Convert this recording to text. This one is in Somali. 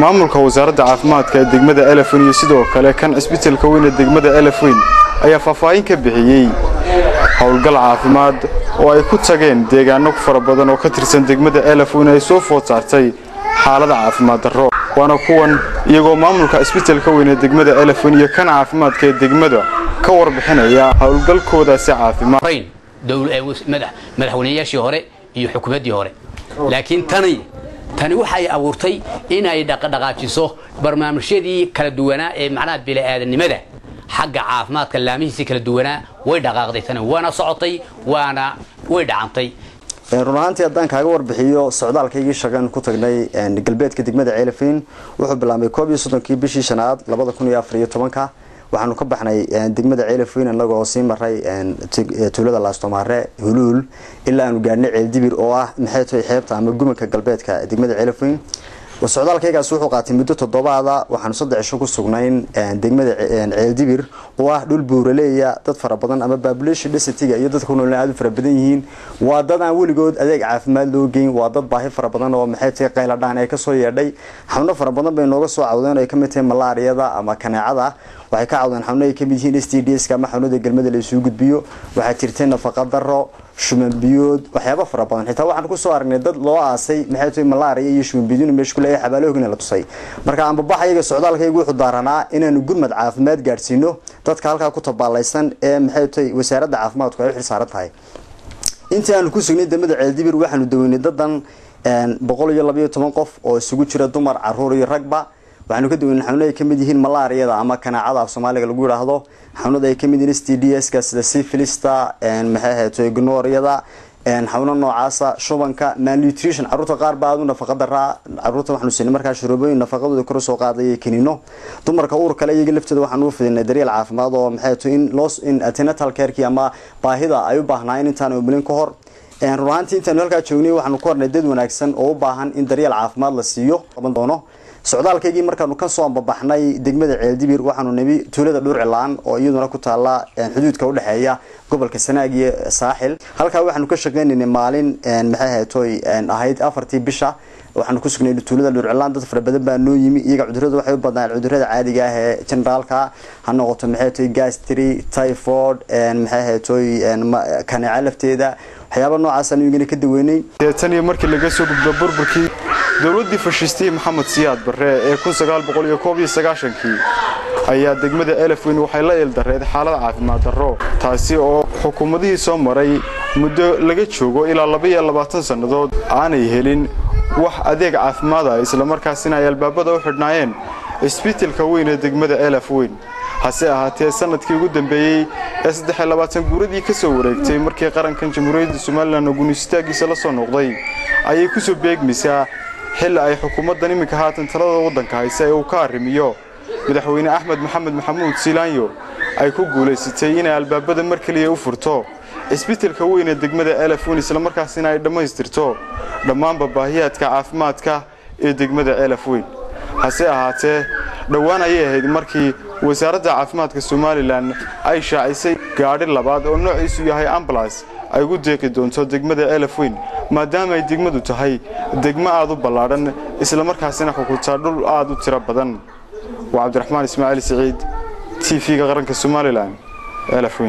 maamulka wasaaradda caafimaadka ee degmada Elafweyn iyo sidoo kale kan isbitaalka weyn ee degmada Elafweyn ayaa faahfaahin ka bixiyay hawlgal caafimaad oo ay ku tageen deegaano fara badan oo ka tirsan degmada Elafweyn ay soo food saartay xaalad caafimaad darro waana kuwan iyagoo maamulka isbitaalka weyn ee degmada Elafweyn iyo kan caafimaadka ee degmada ka warbixinaya hawlgalkooda si caafimaad madaxweynayaashii hore iyo xukuumaddii hore laakiin tani waxay abuurtay in ay dhaqdhaqaajiso barnaamijyadii kala duwanaa ee macnaha bini'aadanimada xagga caafimaadka laamihiisa kala duwanaa way dhaqaaqday tani waana socotay waana way dhacantay runaantii haddaan kaaga warbixiyo socdaalkaygii shaqan ku tagnay galbeedka degmada Elafweyn wuxuu bilaabay 31 bishii shanaad 2014 waxaanu ka baxnay degmada Elafweyn anagoo sii maray tuulada Laastomaare Huluul ilaa aanu gaarnay Ceeldibir oo ah maxay tahay xeebta ama gumanka galbeedka degmada Elafweyn wasocdaalkaygaas wuxuu qaatay muddo 7 waxaanu 3 cisho ku sugnayn degmada Ceeldibir oo ah dhul buuraleeya dad fara badan ama population density-ga iyo dadka ku nool aad u fara badan yihiin waa dad aan weligood adeeg caafimaad loo geyn waa dad baahi fara badan oo maxay tahay qayl dhaan ay ka soo yeedhay xanuuno fara badan bay nooga soo cawdeen ay ka mid tahay malaariyada ama kaneecada waxay ka cawdeen xanuuno ay ka mid yihiin STDs-ka ama xanuunada galmada la isugu gudbiyo waxa jirtay nafaqo darro shuman biyood waxyaabo fara badan xitaa waxaan ku soo aragnay dad loo aasay maxay tahay malaariya iyo shuman biyood meesha kale ay xabaaloohina la tusay marka aan babaxayga socdaalkaygu wuxuu daaranaa inaanu gurmad caafimaad gaarsiino dadka halka ku tabaalaysan ee maxay tahay wasaaradda caafimaadku ay xil saaran tahay intii aanu ku sugnay degmada Ceeldibir waxaanu daweynay dadan 112 qof oo isugu jira dumar caruur iyo ragba waxaanu ka daweynay xanuunada ay ka mid yihiin malaariyada ama kaneecada Soomaaliga lagu yiraahdo xanuunada ay ka mid yihiin STDs-ka sida syphilis-ta maxay ahayd gonorrhea xanuuno noocaasa shubanka malnutrition caruurta qaar baa aad u nafaqo darra caruurta waxaanu siinay markaa shuruubooyin nafaqadooda kor soo qaaday kiniino dumarka uur kale iyaga laftooda waxaanu u fidinay daryeel caafimaad oo maxay tahay in antenatal care-ki ama baahida ay u baahnayeen intaan umulin ka hor runaantii intaan halka joognay waxaanu ku hornay dad wanaagsan oo u baahan in daryeel caafimaad la siiyo qaban doono socdaalkaygii markaanu ka soo ambabaxnay degmada Ceeldibir waxaanu nabi tuulada Dhurcilaan oo iyaduna ku taala xuduudka u dhaxeeya gobolka Sanaag iyo Saaxil halka waxaanu ka shaqeynay maalin maxay ahayd 4tii bisha waxaanu ku sugnay tuulada Dhurcilaan dad fara badan baa noo yimi iyaga cudurrada waxay u badnaan cudurrada caadiga ah ee generalka ha noqoto maxay tahay gastri typhoid maxay tahay kaneeca lafteeda waxyaabo noocaas aan iyagana ka daweynay tan iyo markii laga soo gudbo burburkii dawladda fashistay Maxamed Siyaad Barre ee 1991 ayaa degmada Elafweyn waxay la ildareed xaalad caafimaad darro taasi oo xukuumadii soo maray muddo laga joogo ilaa 22 sanadood aanay helin wax adeeg caafimaad ah isla markaasina ay albaabada u xidhnaayeen isbitaalka weyn ee degmada Elafweyn hase ahaatee sanadkii ugu dambeeyay ee 23 guuradii ka soo wareegtay markii qarankan Jamhuuriyadda Soomaaliland oo guunistaagiisa la soo noqday ayay ku soo beegmaysaa xil ay xukuumadda nimanka haatan talada wadanka haysa ee uu ka arrimiyo madaxweyne Axmed Maxamed Maxamuud Siilaanyo ay ku guuleysatay in albaabada mar kaliya u furto isbitaalka weyn ee degmada Elafweyn isla markaasina ay dhamaystirto dhammaan baahiyaadka caafimaadka ee degmada Elafweyn hase ahaatee dhawaan ayay ahayd markii wasaaradda caafimaadka Soomaaliland ay shaacisay gaari labaad oo noociisu yahay ambulance ay ugu deeqi doonto degmada Elafweyn maadaama ay degmadu tahay degmo aad u ballaaran isla markaasina xukunta dhul aad u tiro badan waa Cabdiraxmaan Ismaaciil Saciid TV-ga qaranka Soomaaliland Elafweyn